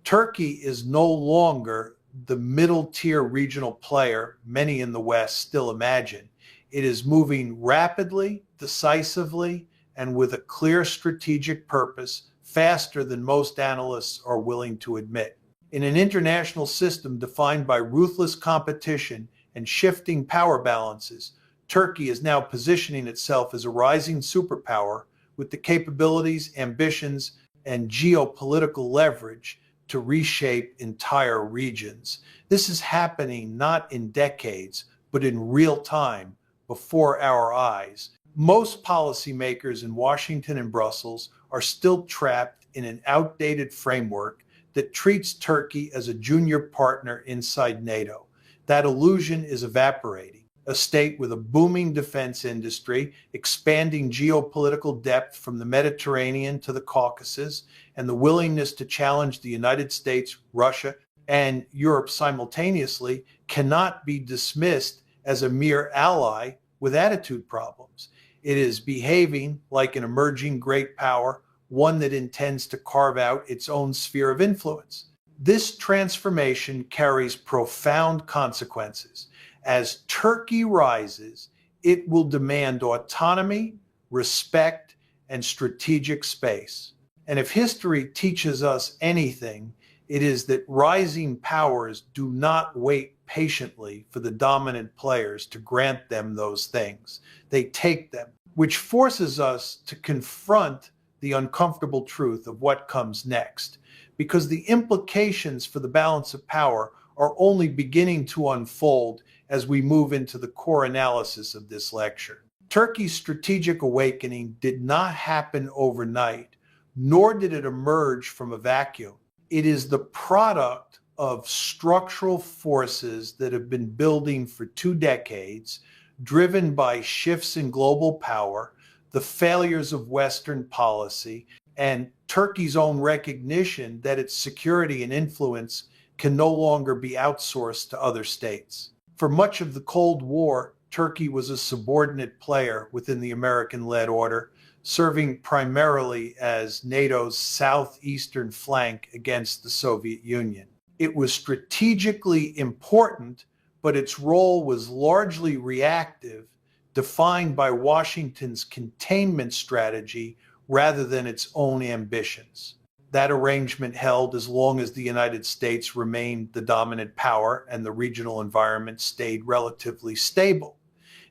Turkey is no longer the middle-tier regional player many in the West still imagine. It is moving rapidly, decisively, and with a clear strategic purpose, faster than most analysts are willing to admit. In an international system defined by ruthless competition and shifting power balances, Turkey is now positioning itself as a rising superpower with the capabilities, ambitions, and geopolitical leverage to reshape entire regions. This is happening not in decades, but in real time before our eyes. Most policymakers in Washington and Brussels are still trapped in an outdated framework that treats Turkey as a junior partner inside NATO. That illusion is evaporating. A state with a booming defense industry, expanding geopolitical depth from the Mediterranean to the Caucasus, and the willingness to challenge the United States, Russia, and Europe simultaneously cannot be dismissed as a mere ally with attitude problems. It is behaving like an emerging great power, one that intends to carve out its own sphere of influence. This transformation carries profound consequences. As Turkey rises, it will demand autonomy, respect, and strategic space. And if history teaches us anything, it is that rising powers do not wait patiently for the dominant players to grant them those things. They take them, which forces us to confront the uncomfortable truth of what comes next, because the implications for the balance of power are only beginning to unfold as we move into the core analysis of this lecture. Turkey's strategic awakening did not happen overnight, nor did it emerge from a vacuum. It is the product of structural forces that have been building for 2 decades, driven by shifts in global power, the failures of Western policy, and Turkey's own recognition that its security and influence can no longer be outsourced to other states. For much of the Cold War, Turkey was a subordinate player within the American-led order, serving primarily as NATO's southeastern flank against the Soviet Union. It was strategically important, but its role was largely reactive, defined by Washington's containment strategy rather than its own ambitions. That arrangement held as long as the United States remained the dominant power and the regional environment stayed relatively stable.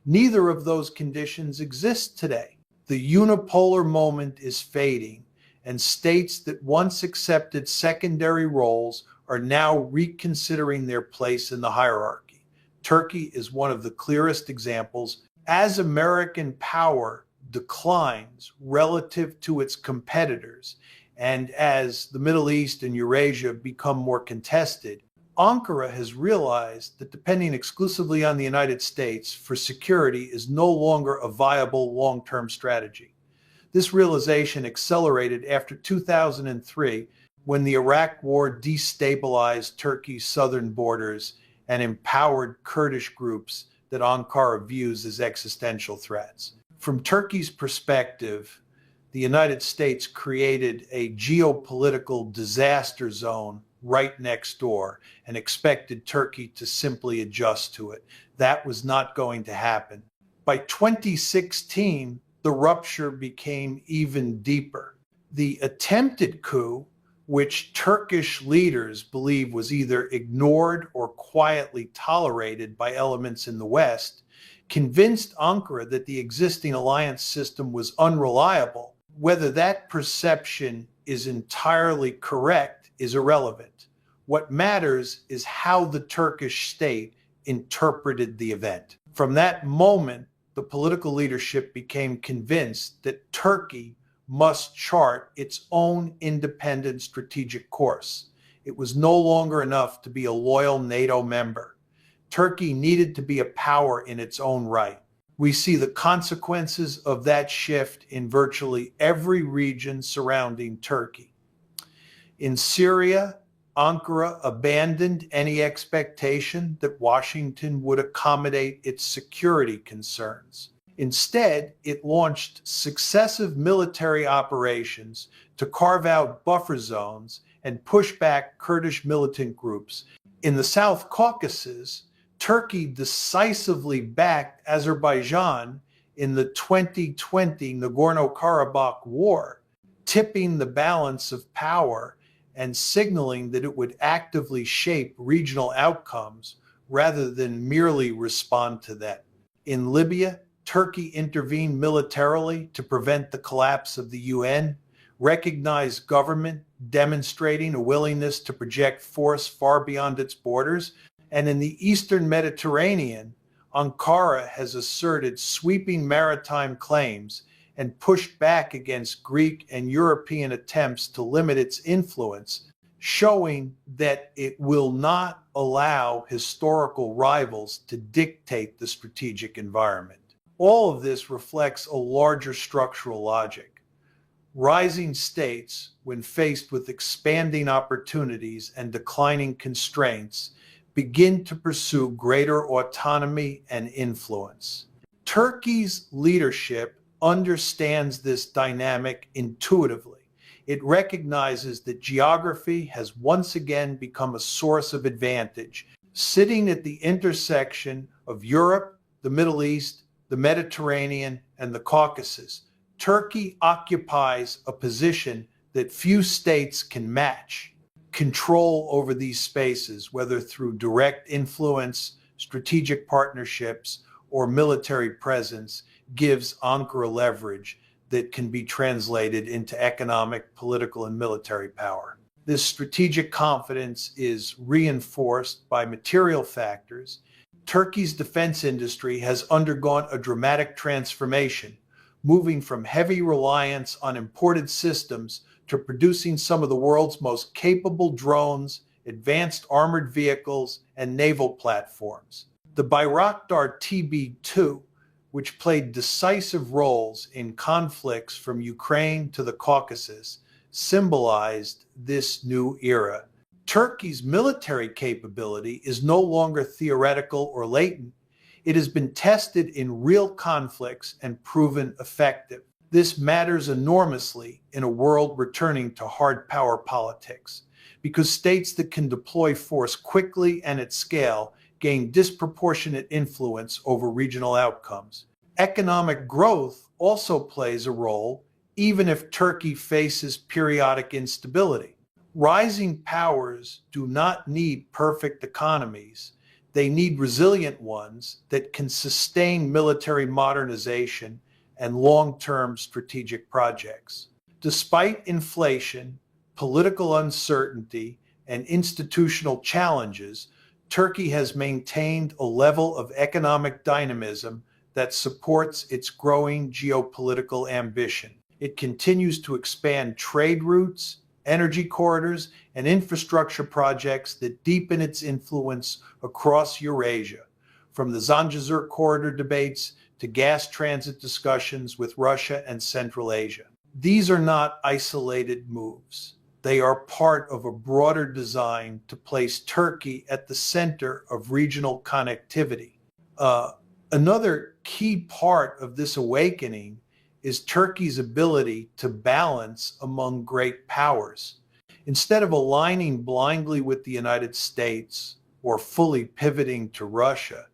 Neither of those conditions exist today. The unipolar moment is fading, and states that once accepted secondary roles are now reconsidering their place in the hierarchy. Turkey is one of the clearest examples. As American power declines relative to its competitors, and as the Middle East and Eurasia become more contested, Ankara has realized that depending exclusively on the United States for security is no longer a viable long-term strategy. This realization accelerated after 2003, when the Iraq War destabilized Turkey's southern borders and empowered Kurdish groups that Ankara views as existential threats. From Turkey's perspective, the United States created a geopolitical disaster zone right next door and expected Turkey to simply adjust to it. That was not going to happen. By 2016, the rupture became even deeper. The attempted coup, which Turkish leaders believe was either ignored or quietly tolerated by elements in the West, convinced Ankara that the existing alliance system was unreliable. Whether that perception is entirely correct is irrelevant. What matters is how the Turkish state interpreted the event. From that moment, the political leadership became convinced that Turkey must chart its own independent strategic course. It was no longer enough to be a loyal NATO member. Turkey needed to be a power in its own right. We see the consequences of that shift in virtually every region surrounding Turkey. In Syria, Ankara abandoned any expectation that Washington would accommodate its security concerns. Instead, it launched successive military operations to carve out buffer zones and push back Kurdish militant groups. In the South Caucasus, Turkey decisively backed Azerbaijan in the 2020 Nagorno-Karabakh war, tipping the balance of power and signaling that it would actively shape regional outcomes rather than merely respond to them. In Libya, Turkey intervened militarily to prevent the collapse of the UN, recognized government demonstrating a willingness to project force far beyond its borders, and in the Eastern Mediterranean, Ankara has asserted sweeping maritime claims and pushed back against Greek and European attempts to limit its influence, showing that it will not allow historical rivals to dictate the strategic environment. All of this reflects a larger structural logic. Rising states, when faced with expanding opportunities and declining constraints, begin to pursue greater autonomy and influence. Turkey's leadership understands this dynamic intuitively. It recognizes that geography has once again become a source of advantage, sitting at the intersection of Europe, the Middle East, the Mediterranean, and the Caucasus. Turkey occupies a position that few states can match. Control over these spaces, whether through direct influence, strategic partnerships, or military presence, gives Ankara leverage that can be translated into economic, political, and military power. This strategic confidence is reinforced by material factors. Turkey's defense industry has undergone a dramatic transformation, moving from heavy reliance on imported systems to producing some of the world's most capable drones, advanced armored vehicles, and naval platforms. The Bayraktar TB2, which played decisive roles in conflicts from Ukraine to the Caucasus, symbolized this new era. Turkey's military capability is no longer theoretical or latent. It has been tested in real conflicts and proven effective. This matters enormously in a world returning to hard power politics, because states that can deploy force quickly and at scale gain disproportionate influence over regional outcomes. Economic growth also plays a role, even if Turkey faces periodic instability. Rising powers do not need perfect economies. They need resilient ones that can sustain military modernization and long-term strategic projects. Despite inflation, political uncertainty, and institutional challenges, Turkey has maintained a level of economic dynamism that supports its growing geopolitical ambition. It continues to expand trade routes, energy corridors, and infrastructure projects that deepen its influence across Eurasia, from the Zangezur corridor debates to gas transit discussions with Russia and Central Asia. These are not isolated moves. They are part of a broader design to place Turkey at the center of regional connectivity. Another key part of this awakening is Turkey's ability to balance among great powers. Instead of aligning blindly with the United States or fully pivoting to Russia,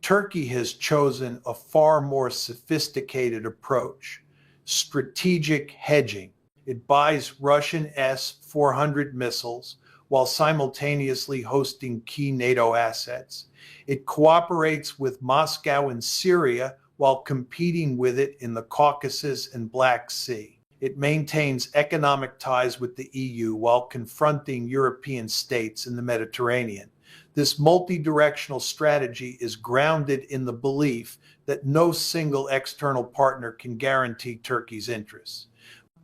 Turkey has chosen a far more sophisticated approach: strategic hedging. It buys Russian S-400 missiles while simultaneously hosting key NATO assets. It cooperates with Moscow in Syria while competing with it in the Caucasus and Black Sea. It maintains economic ties with the EU while confronting European states in the Mediterranean. This multi-directional strategy is grounded in the belief that no single external partner can guarantee Turkey's interests.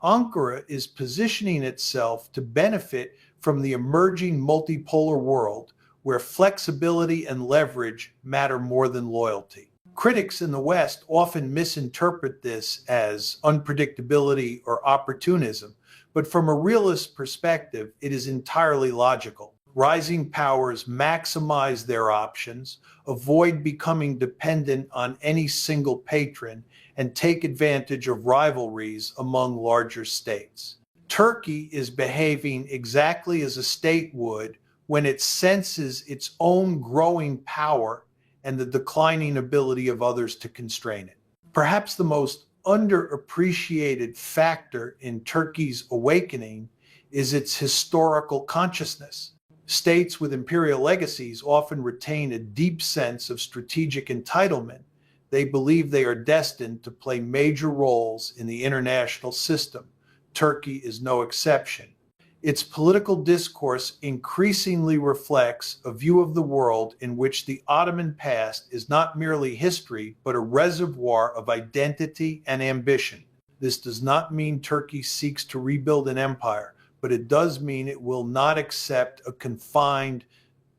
Ankara is positioning itself to benefit from the emerging multipolar world where flexibility and leverage matter more than loyalty. Critics in the West often misinterpret this as unpredictability or opportunism, but from a realist perspective, it is entirely logical. Rising powers maximize their options, avoid becoming dependent on any single patron, and take advantage of rivalries among larger states. Turkey is behaving exactly as a state would when it senses its own growing power and the declining ability of others to constrain it. Perhaps the most underappreciated factor in Turkey's awakening is its historical consciousness. States with imperial legacies often retain a deep sense of strategic entitlement. They believe they are destined to play major roles in the international system. Turkey is no exception. Its political discourse increasingly reflects a view of the world in which the Ottoman past is not merely history, but a reservoir of identity and ambition. This does not mean Turkey seeks to rebuild an empire, but it does mean it will not accept a confined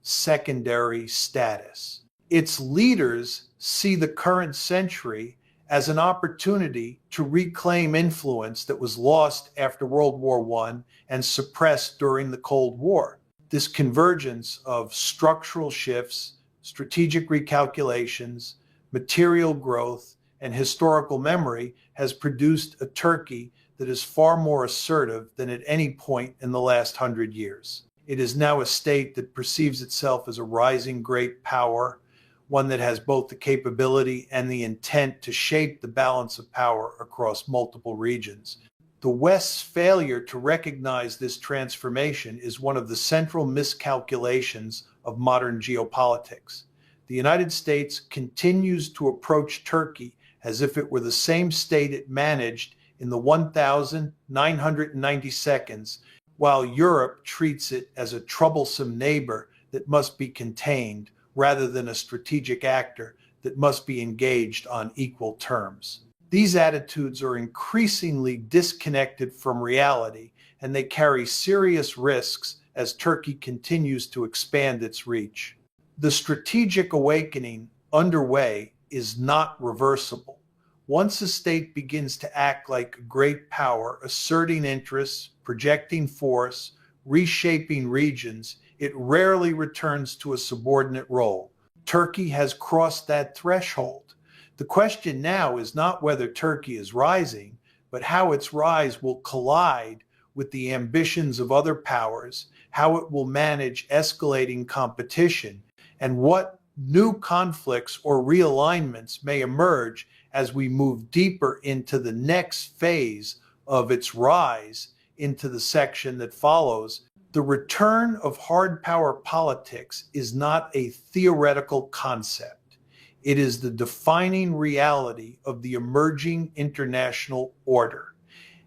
secondary status. Its leaders see the current century as an opportunity to reclaim influence that was lost after World War I and suppressed during the Cold War. This convergence of structural shifts, strategic recalculations, material growth, and historical memory has produced a Turkey that is far more assertive than at any point in the last 100 years. It is now a state that perceives itself as a rising great power, one that has both the capability and the intent to shape the balance of power across multiple regions. The West's failure to recognize this transformation is one of the central miscalculations of modern geopolitics. The United States continues to approach Turkey as if it were the same state it managed in the 1,990 seconds, while Europe treats it as a troublesome neighbor that must be contained, rather than a strategic actor that must be engaged on equal terms. These attitudes are increasingly disconnected from reality, and they carry serious risks as Turkey continues to expand its reach. The strategic awakening underway is not reversible. Once a state begins to act like a great power, asserting interests, projecting force, reshaping regions, it rarely returns to a subordinate role. Turkey has crossed that threshold. The question now is not whether Turkey is rising, but how its rise will collide with the ambitions of other powers, how it will manage escalating competition, and what new conflicts or realignments may emerge as we move deeper into the next phase of its rise into the section that follows. The return of hard power politics is not a theoretical concept. It is the defining reality of the emerging international order.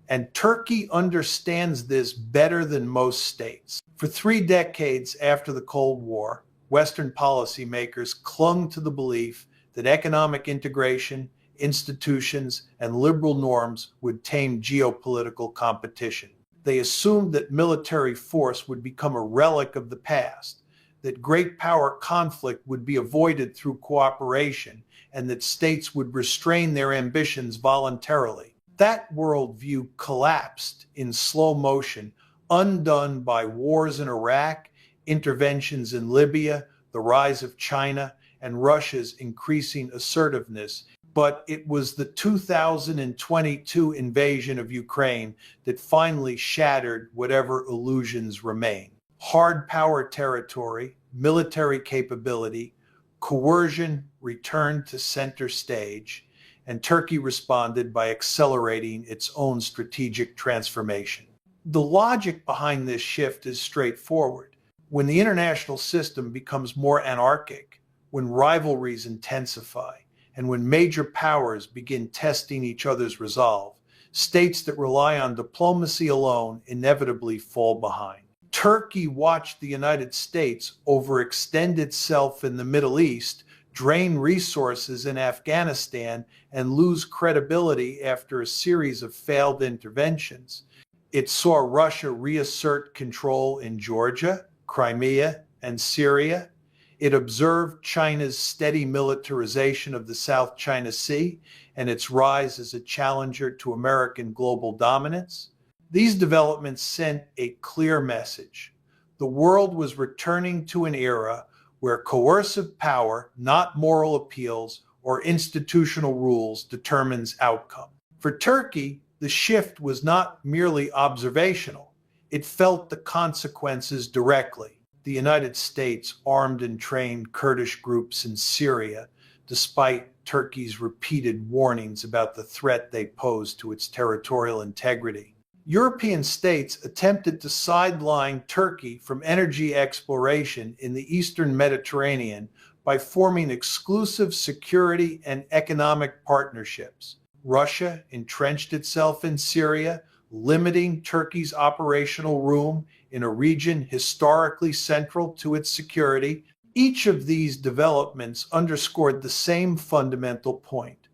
And Turkey understands this better than most states. For 3 decades after the Cold War, Western policymakers clung to the belief that economic integration, institutions, and liberal norms would tame geopolitical competition. They assumed that military force would become a relic of the past, that great power conflict would be avoided through cooperation, and that states would restrain their ambitions voluntarily. That worldview collapsed in slow motion, undone by wars in Iraq, interventions in Libya, the rise of China, and Russia's increasing assertiveness. But it was the 2022 invasion of Ukraine that finally shattered whatever illusions remain. Hard power territory, military capability, coercion returned to center stage, and Turkey responded by accelerating its own strategic transformation. The logic behind this shift is straightforward. When the international system becomes more anarchic, when rivalries intensify, and when major powers begin testing each other's resolve, states that rely on diplomacy alone inevitably fall behind. Turkey watched the United States overextend itself in the Middle East, drain resources in Afghanistan, and lose credibility after a series of failed interventions. It saw Russia reassert control in Georgia, Crimea, and Syria. It observed China's steady militarization of the South China Sea and its rise as a challenger to American global dominance. These developments sent a clear message. The world was returning to an era where coercive power, not moral appeals or institutional rules, determines outcome. For Turkey, The shift was not merely observational. It felt the consequences directly. The United States armed and trained Kurdish groups in Syria, despite Turkey's repeated warnings about the threat they posed to its territorial integrity. European states attempted to sideline Turkey from energy exploration in the eastern Mediterranean by forming exclusive security and economic partnerships. Russia entrenched itself in Syria, limiting Turkey's operational room in a region historically central to its security. Each of these developments underscored the same fundamental point.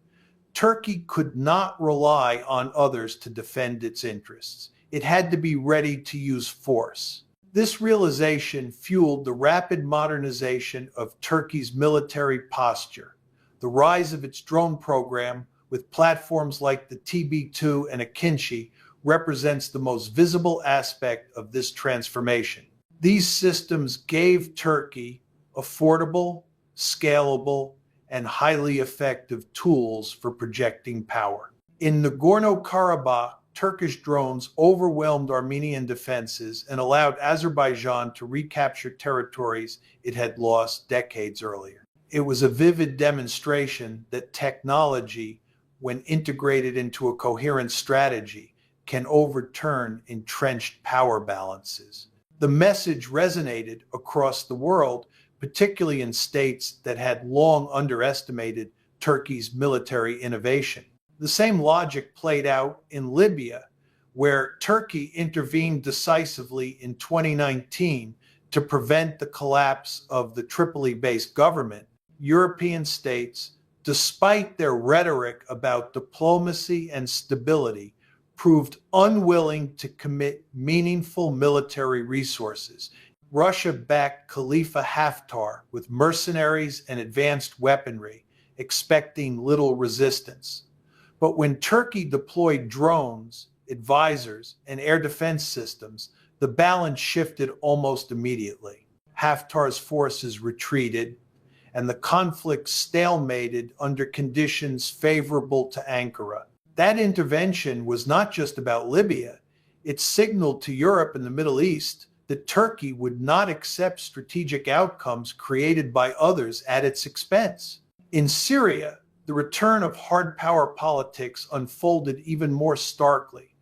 Turkey could not rely on others to defend its interests. It had to be ready to use force. This realization fueled the rapid modernization of Turkey's military posture. The rise of its drone program, with platforms like the TB2 and Akinci, represents the most visible aspect of this transformation. These systems gave Turkey affordable, scalable, and highly effective tools for projecting power. In Nagorno-Karabakh, Turkish drones overwhelmed Armenian defenses and allowed Azerbaijan to recapture territories it had lost decades earlier. It was a vivid demonstration that technology, when integrated into a coherent strategy, can overturn entrenched power balances. The message resonated across the world, particularly in states that had long underestimated Turkey's military innovation. The same logic played out in Libya, where Turkey intervened decisively in 2019 to prevent the collapse of the Tripoli-based government. European states, despite their rhetoric about diplomacy and stability, proved unwilling to commit meaningful military resources. Russia backed Khalifa Haftar with mercenaries and advanced weaponry, expecting little resistance. But when Turkey deployed drones, advisors, and air defense systems, the balance shifted almost immediately. Haftar's forces retreated, and the conflict stalemated under conditions favorable to Ankara. That intervention was not just about Libya. It signaled to Europe and the Middle East that Turkey would not accept strategic outcomes created by others at its expense. In Syria, the return of hard power politics unfolded even more starkly.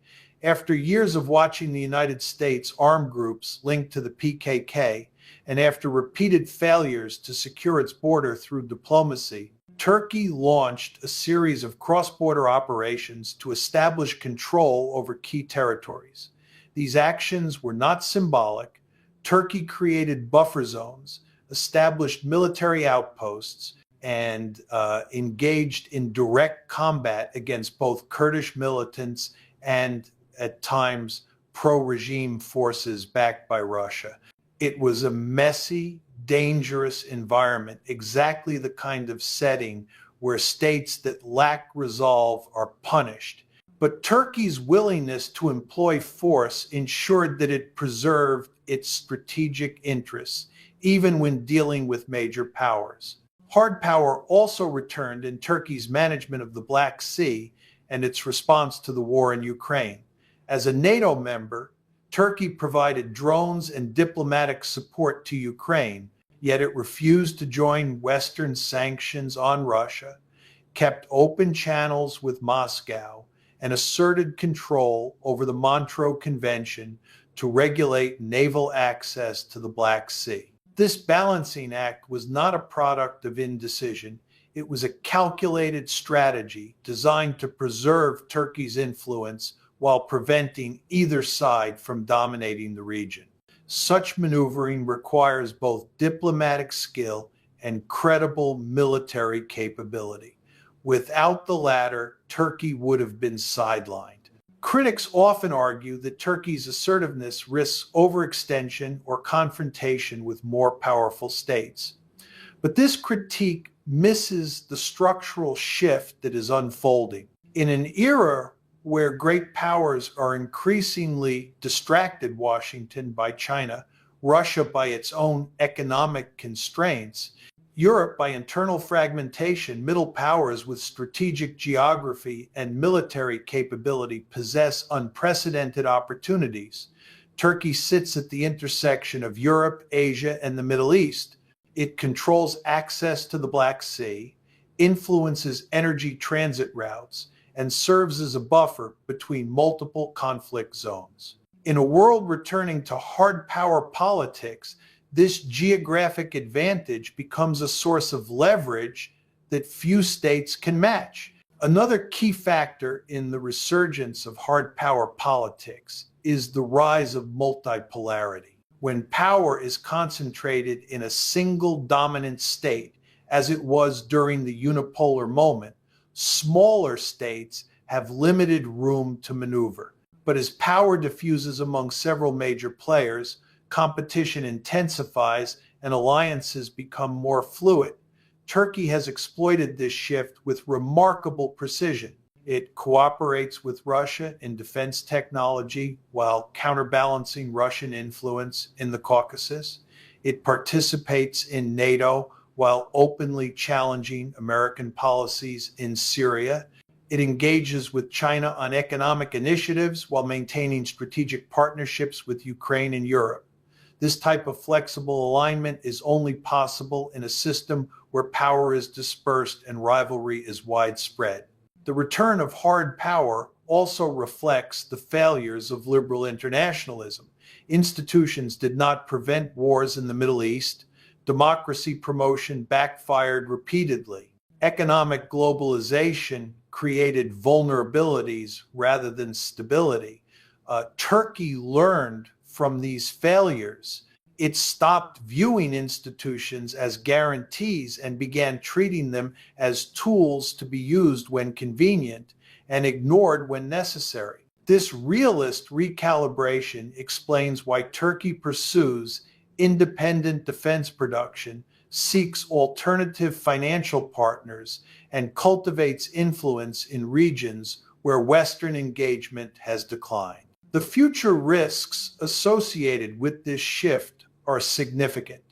After years of watching the United States armed groups linked to the PKK, and after repeated failures to secure its border through diplomacy, Turkey launched a series of cross-border operations to establish control over key territories. These actions were not symbolic. Turkey created buffer zones, established military outposts, and engaged in direct combat against both Kurdish militants and, at times, pro-regime forces backed by Russia. It was a messy, dangerous environment, exactly the kind of setting where states that lack resolve are punished. But Turkey's willingness to employ force ensured that it preserved its strategic interests, even when dealing with major powers. Hard power also returned in Turkey's management of the Black Sea and its response to the war in Ukraine. As a NATO member, Turkey provided drones and diplomatic support to Ukraine, yet it refused to join Western sanctions on Russia, kept open channels with Moscow, and asserted control over the Montreux Convention to regulate naval access to the Black Sea. This balancing act was not a product of indecision. It was a calculated strategy designed to preserve Turkey's influence while preventing either side from dominating the region. Such maneuvering requires both diplomatic skill and credible military capability. Without the latter, Turkey would have been sidelined. Critics often argue that Turkey's assertiveness risks overextension or confrontation with more powerful states. But this critique misses the structural shift that is unfolding. In an era where great powers are increasingly distracted Washington by China, Russia by its own economic constraints, Europe, by internal fragmentation, middle powers with strategic geography and military capability possess unprecedented opportunities. Turkey sits at the intersection of Europe, Asia, and the Middle East. It controls access to the Black Sea, influences energy transit routes, and serves as a buffer between multiple conflict zones. In a world returning to hard power politics, this geographic advantage becomes a source of leverage that few states can match. Another key factor in the resurgence of hard power politics is the rise of multipolarity. When power is concentrated in a single dominant state, as it was during the unipolar moment, smaller states have limited room to maneuver. But as power diffuses among several major players, competition intensifies and alliances become more fluid. Turkey has exploited this shift with remarkable precision. It cooperates with Russia in defense technology while counterbalancing Russian influence in the Caucasus. It participates in NATO while openly challenging American policies in Syria. It engages with China on economic initiatives while maintaining strategic partnerships with Ukraine and Europe. This type of flexible alignment is only possible in a system where power is dispersed and rivalry is widespread. The return of hard power also reflects the failures of liberal internationalism. Institutions did not prevent wars in the Middle East. Democracy promotion backfired repeatedly. Economic globalization created vulnerabilities rather than stability. Turkey learned from these failures. It stopped viewing institutions as guarantees and began treating them as tools to be used when convenient and ignored when necessary. This realist recalibration explains why Turkey pursues independent defense production, seeks alternative financial partners, and cultivates influence in regions where Western engagement has declined. The future risks associated with this shift are significant.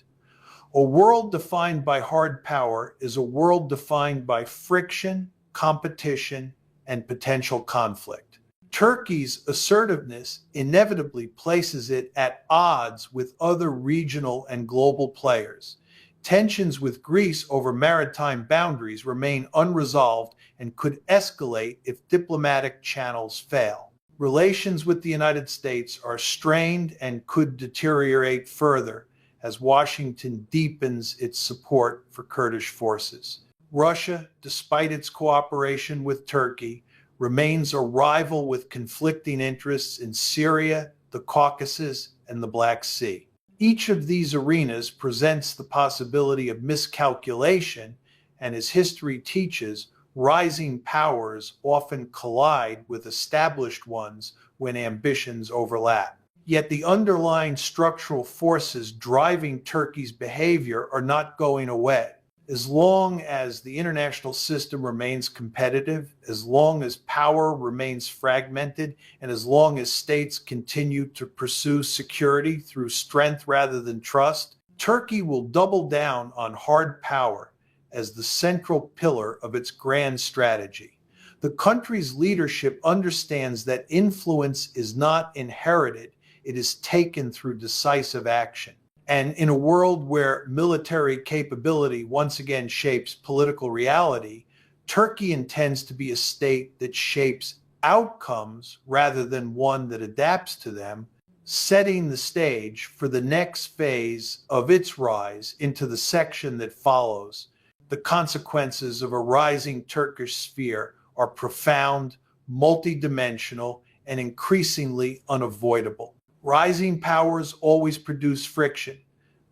A world defined by hard power is a world defined by friction, competition, and potential conflict. Turkey's assertiveness inevitably places it at odds with other regional and global players. Tensions with Greece over maritime boundaries remain unresolved and could escalate if diplomatic channels fail. Relations with the United States are strained and could deteriorate further as Washington deepens its support for Kurdish forces. Russia, despite its cooperation with Turkey, remains a rival with conflicting interests in Syria, the Caucasus, and the Black Sea. Each of these arenas presents the possibility of miscalculation, and as history teaches, rising powers often collide with established ones when ambitions overlap. Yet the underlying structural forces driving Turkey's behavior are not going away. As long as the international system remains competitive, as long as power remains fragmented, and as long as states continue to pursue security through strength rather than trust, Turkey will double down on hard power as the central pillar of its grand strategy. The country's leadership understands that influence is not inherited, it is taken through decisive action. And in a world where military capability once again shapes political reality, Turkey intends to be a state that shapes outcomes rather than one that adapts to them, setting the stage for the next phase of its rise into the section that follows. The consequences of a rising Turkish sphere are profound, multidimensional, and increasingly unavoidable. Rising powers always produce friction.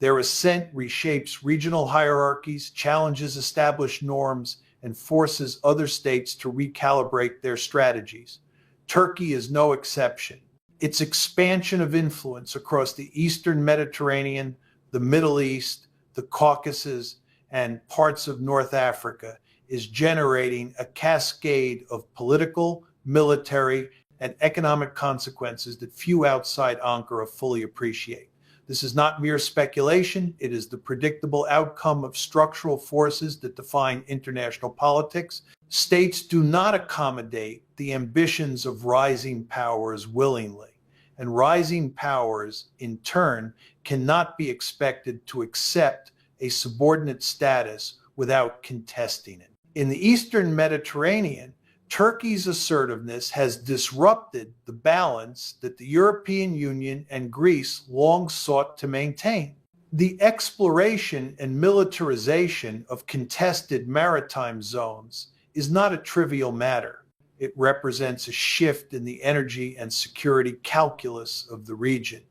Their ascent reshapes regional hierarchies, challenges established norms, and forces other states to recalibrate their strategies. Turkey is no exception. Its expansion of influence across the Eastern Mediterranean, the Middle East, the Caucasus, and parts of North Africa is generating a cascade of political, military, and economic consequences that few outside Ankara fully appreciate. This is not mere speculation. It is the predictable outcome of structural forces that define international politics. States do not accommodate the ambitions of rising powers willingly, and rising powers, in turn, cannot be expected to accept a subordinate status without contesting it. In the Eastern Mediterranean, Turkey's assertiveness has disrupted the balance that the European Union and Greece long sought to maintain. The exploration and militarization of contested maritime zones is not a trivial matter. It represents a shift in the energy and security calculus of the region.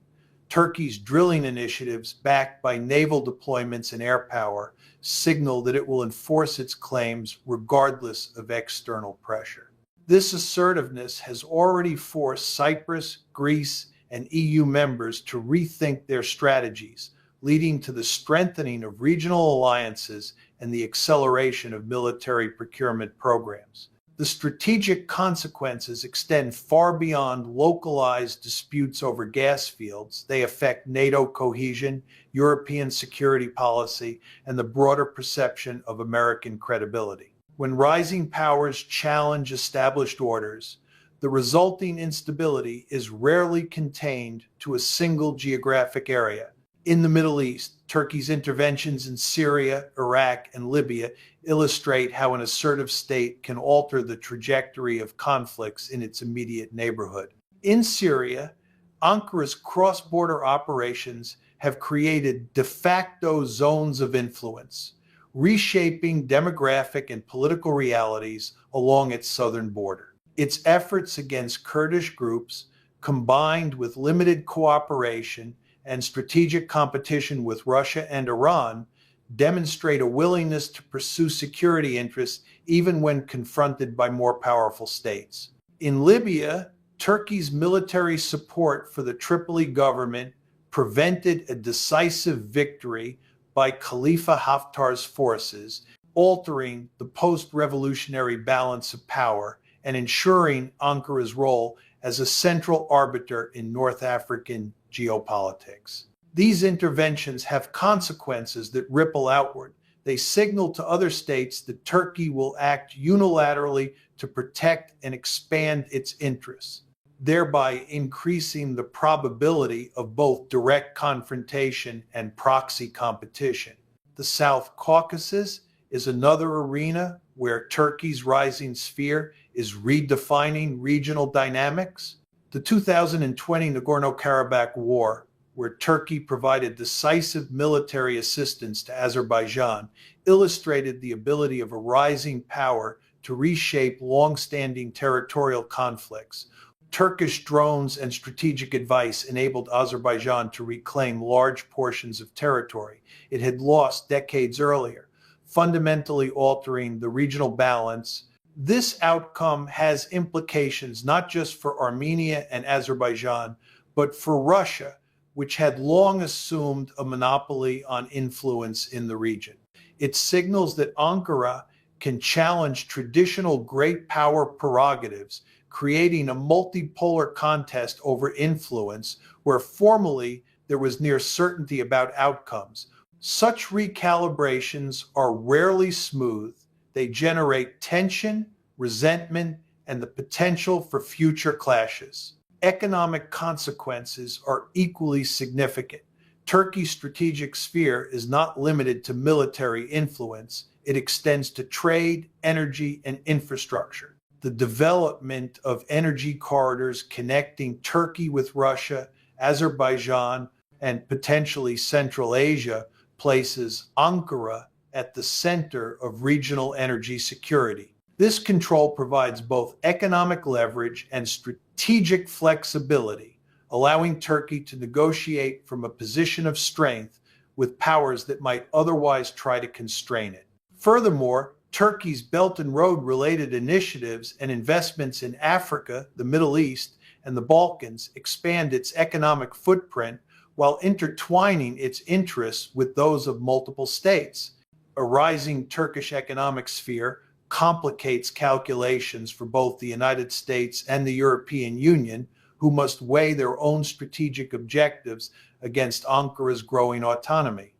Turkey's drilling initiatives, backed by naval deployments and air power, signal that it will enforce its claims regardless of external pressure. This assertiveness has already forced Cyprus, Greece, and EU members to rethink their strategies, leading to the strengthening of regional alliances and the acceleration of military procurement programs. The strategic consequences extend far beyond localized disputes over gas fields. They affect NATO cohesion, European security policy, and the broader perception of American credibility. When rising powers challenge established orders, the resulting instability is rarely contained to a single geographic area. In the Middle East, Turkey's interventions in Syria, Iraq, and Libya illustrate how an assertive state can alter the trajectory of conflicts in its immediate neighborhood. In Syria, Ankara's cross-border operations have created de facto zones of influence, reshaping demographic and political realities along its southern border. Its efforts against Kurdish groups, combined with limited cooperation and strategic competition with Russia and Iran, demonstrate a willingness to pursue security interests even when confronted by more powerful states. In Libya, Turkey's military support for the Tripoli government prevented a decisive victory by Khalifa Haftar's forces, altering the post-revolutionary balance of power and ensuring Ankara's role as a central arbiter in North African geopolitics. These interventions have consequences that ripple outward. They signal to other states that Turkey will act unilaterally to protect and expand its interests, thereby increasing the probability of both direct confrontation and proxy competition. The South Caucasus is another arena where Turkey's rising sphere is redefining regional dynamics. The 2020 Nagorno-Karabakh War, where Turkey provided decisive military assistance to Azerbaijan, illustrated the ability of a rising power to reshape long-standing territorial conflicts. Turkish drones and strategic advice enabled Azerbaijan to reclaim large portions of territory it had lost decades earlier, fundamentally altering the regional balance. This outcome has implications not just for Armenia and Azerbaijan, but for Russia, which had long assumed a monopoly on influence in the region. It signals that Ankara can challenge traditional great power prerogatives, creating a multipolar contest over influence where formerly there was near certainty about outcomes. Such recalibrations are rarely smooth. They generate tension, resentment, and the potential for future clashes. Economic consequences are equally significant. Turkey's strategic sphere is not limited to military influence. It extends to trade, energy, and infrastructure. The development of energy corridors connecting Turkey with Russia, Azerbaijan, and potentially Central Asia places Ankara at the center of regional energy security. This control provides both economic leverage and strategic flexibility, allowing Turkey to negotiate from a position of strength with powers that might otherwise try to constrain it. Furthermore, Turkey's Belt and Road related initiatives and investments in Africa, the Middle East, and the Balkans expand its economic footprint while intertwining its interests with those of multiple states. A rising Turkish economic sphere complicates calculations for both the United States and the European Union, who must weigh their own strategic objectives against Ankara's growing autonomy.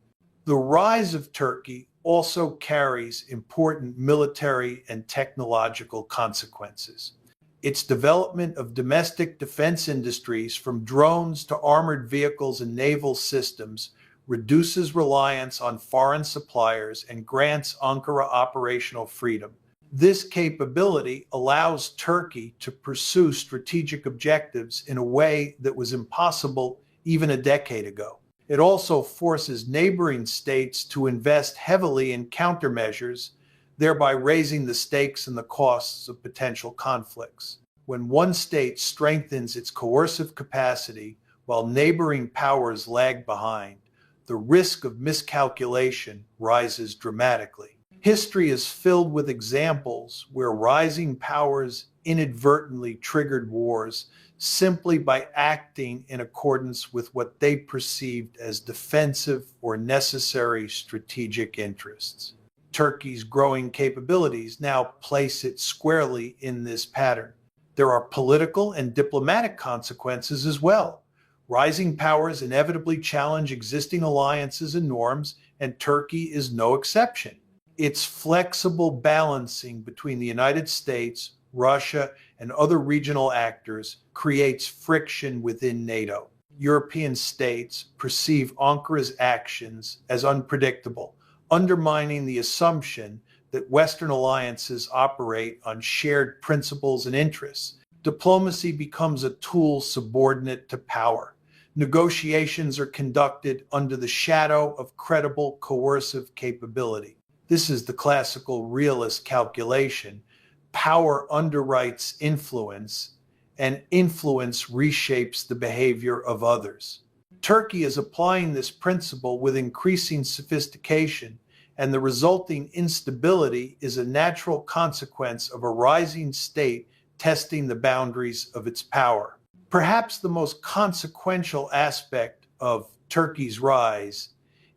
The rise of Turkey also carries important military and technological consequences. Its development of domestic defense industries, from drones to armored vehicles and naval systems, reduces reliance on foreign suppliers and grants Ankara operational freedom. This capability allows Turkey to pursue strategic objectives in a way that was impossible even a decade ago. It also forces neighboring states to invest heavily in countermeasures, thereby raising the stakes and the costs of potential conflicts. When one state strengthens its coercive capacity while neighboring powers lag behind, the risk of miscalculation rises dramatically. History is filled with examples where rising powers inadvertently triggered wars simply by acting in accordance with what they perceived as defensive or necessary strategic interests. Turkey's growing capabilities now place it squarely in this pattern. There are political and diplomatic consequences as well. Rising powers inevitably challenge existing alliances and norms, and Turkey is no exception. Its flexible balancing between the United States, Russia, and other regional actors creates friction within NATO. European states perceive Ankara's actions as unpredictable, undermining the assumption that Western alliances operate on shared principles and interests. Diplomacy becomes a tool subordinate to power. Negotiations are conducted under the shadow of credible coercive capability. This is the classical realist calculation. Power underwrites influence, and influence reshapes the behavior of others. Turkey is applying this principle with increasing sophistication, and the resulting instability is a natural consequence of a rising state testing the boundaries of its power. Perhaps the most consequential aspect of Turkey's rise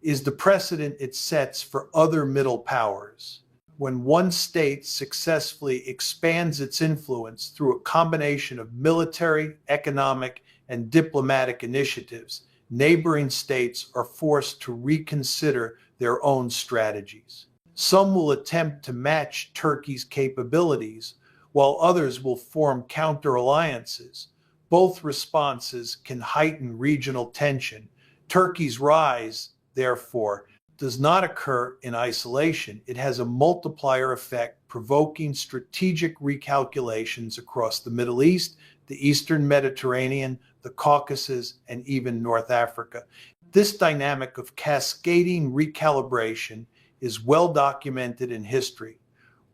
is the precedent it sets for other middle powers. When one state successfully expands its influence through a combination of military, economic, and diplomatic initiatives, neighboring states are forced to reconsider their own strategies. Some will attempt to match Turkey's capabilities, while others will form counter-alliances. Both responses can heighten regional tension. Turkey's rise, therefore, does not occur in isolation. It has a multiplier effect, provoking strategic recalculations across the Middle East, the Eastern Mediterranean, the Caucasus, and even North Africa. This dynamic of cascading recalibration is well documented in history.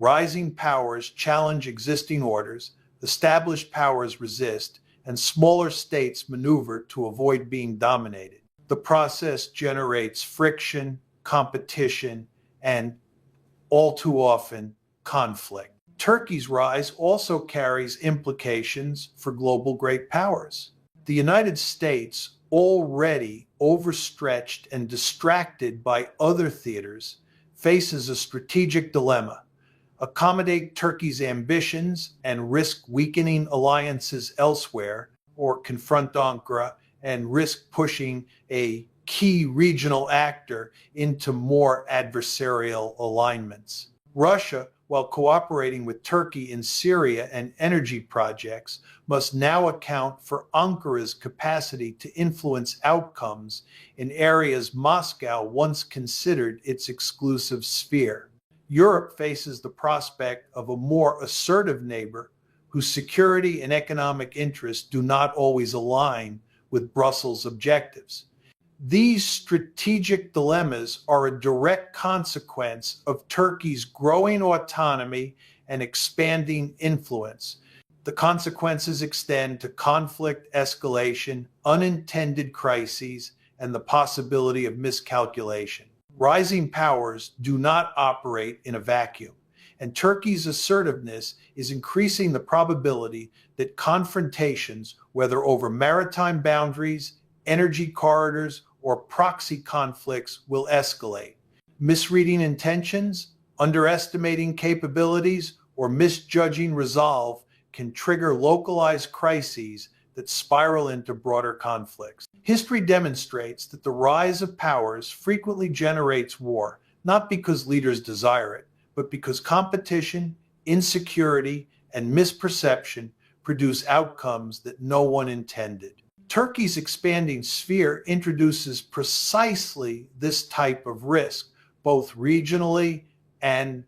Rising powers challenge existing orders, established powers resist, and smaller states maneuver to avoid being dominated. The process generates friction, competition, and all too often, conflict. Turkey's rise also carries implications for global great powers. The United States, already overstretched and distracted by other theaters, faces a strategic dilemma: accommodate Turkey's ambitions and risk weakening alliances elsewhere, or confront Ankara and risk pushing a key regional actor into more adversarial alignments. Russia, while cooperating with Turkey in Syria and energy projects, must now account for Ankara's capacity to influence outcomes in areas Moscow once considered its exclusive sphere. Europe faces the prospect of a more assertive neighbor whose security and economic interests do not always align with Brussels' objectives. These strategic dilemmas are a direct consequence of Turkey's growing autonomy and expanding influence. The consequences extend to conflict escalation, unintended crises, and the possibility of miscalculation. Rising powers do not operate in a vacuum, and Turkey's assertiveness is increasing the probability that confrontations, whether over maritime boundaries, energy corridors, or proxy conflicts, will escalate. Misreading intentions, underestimating capabilities, or misjudging resolve can trigger localized crises that spiral into broader conflicts. History demonstrates that the rise of powers frequently generates war, not because leaders desire it, but because competition, insecurity, and misperception produce outcomes that no one intended. Turkey's expanding sphere introduces precisely this type of risk, both regionally and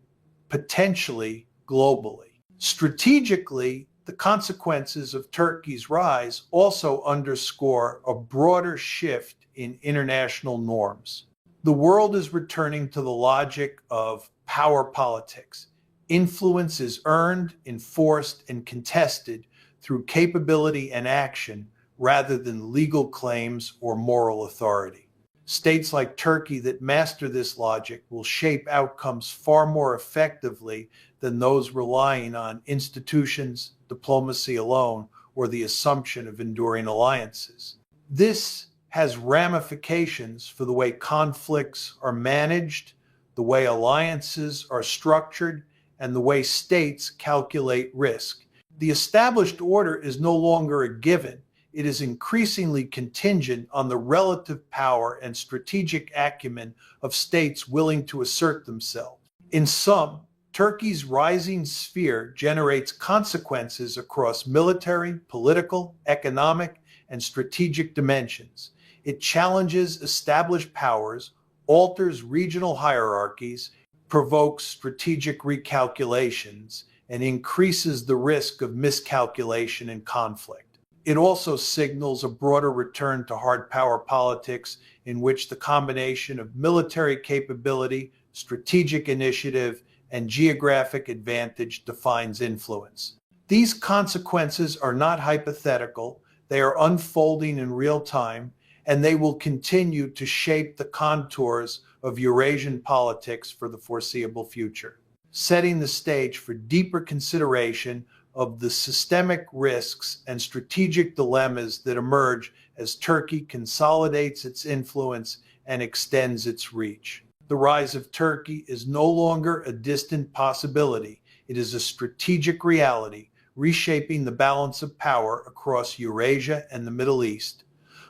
potentially globally. Strategically, the consequences of Turkey's rise also underscore a broader shift in international norms. The world is returning to the logic of power politics. Influence is earned, enforced, and contested through capability and action rather than legal claims or moral authority. States like Turkey that master this logic will shape outcomes far more effectively than those relying on institutions, diplomacy alone, or the assumption of enduring alliances. This has ramifications for the way conflicts are managed, the way alliances are structured, and the way states calculate risk. The established order is no longer a given. It is increasingly contingent on the relative power and strategic acumen of states willing to assert themselves. In sum, Turkey's rising sphere generates consequences across military, political, economic, and strategic dimensions. It challenges established powers, alters regional hierarchies, provokes strategic recalculations, and increases the risk of miscalculation and conflict. It also signals a broader return to hard power politics in which the combination of military capability, strategic initiative, and geographic advantage defines influence. These consequences are not hypothetical, they are unfolding in real time, and they will continue to shape the contours of Eurasian politics for the foreseeable future, setting the stage for deeper consideration of the systemic risks and strategic dilemmas that emerge as Turkey consolidates its influence and extends its reach. The rise of Turkey is no longer a distant possibility. It is a strategic reality, reshaping the balance of power across Eurasia and the Middle East.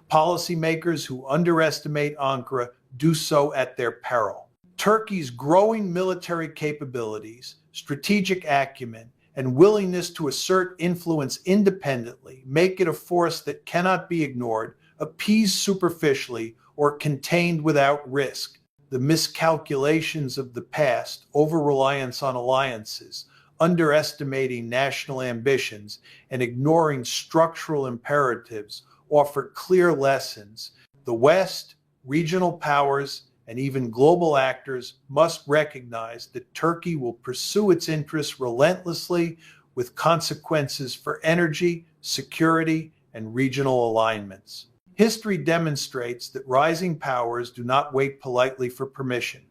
Policymakers who underestimate Ankara do so at their peril. Turkey's growing military capabilities, strategic acumen, and willingness to assert influence independently make it a force that cannot be ignored, appeased superficially, or contained without risk. The miscalculations of the past, over-reliance on alliances, underestimating national ambitions, and ignoring structural imperatives offer clear lessons. The West, regional powers, and even global actors must recognize that Turkey will pursue its interests relentlessly with consequences for energy, security, and regional alignments. History demonstrates that rising powers do not wait politely for permission.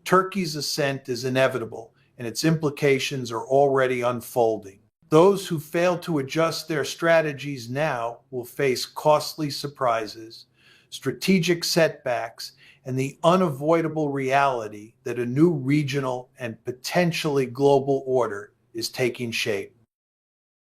Turkey's ascent is inevitable, and its implications are already unfolding. Those who fail to adjust their strategies now will face costly surprises, strategic setbacks, and the unavoidable reality that a new regional and potentially global order is taking shape.